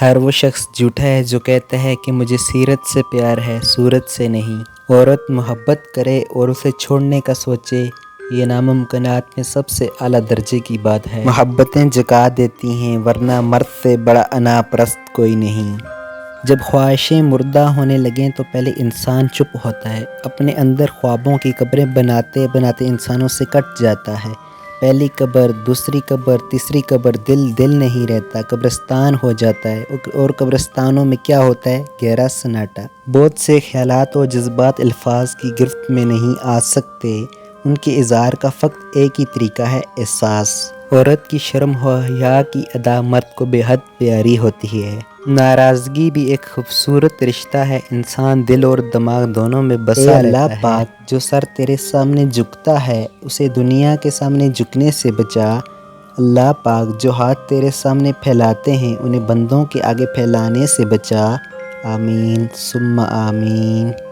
ہر وہ شخص جھوٹا ہے جو کہتا ہے کہ مجھے سیرت سے پیار ہے، صورت سے نہیں۔ عورت محبت کرے اور اسے چھوڑنے کا سوچے، یہ ناممکنات میں سب سے اعلیٰ درجے کی بات ہے۔ محبتیں جگا دیتی ہیں، ورنہ مرد سے بڑا انا پرست کوئی نہیں۔ جب خواہشیں مردہ ہونے لگیں تو پہلے انسان چپ ہوتا ہے، اپنے اندر خوابوں کی قبریں بناتے بناتے انسانوں سے کٹ جاتا ہے۔ پہلی قبر، دوسری قبر، تیسری قبر، دل نہیں رہتا، قبرستان ہو جاتا ہے۔ اور قبرستانوں میں کیا ہوتا ہے؟ گہرا سناٹا۔ بہت سے خیالات اور جذبات الفاظ کی گرفت میں نہیں آ سکتے، ان کے اظہار کا فقط ایک ہی طریقہ ہے، احساس۔ عورت کی شرم و حیا کی ادا مرد کو بے حد پیاری ہوتی ہے۔ ناراضگی بھی ایک خوبصورت رشتہ ہے، انسان دل اور دماغ دونوں میں بسا رہتا ہے۔ اے اللہ پاک، جو سر تیرے سامنے جھکتا ہے اسے دنیا کے سامنے جھکنے سے بچا۔ اللہ پاک، جو ہاتھ تیرے سامنے پھیلاتے ہیں انہیں بندوں کے آگے پھیلانے سے بچا۔ آمین ثم آمین۔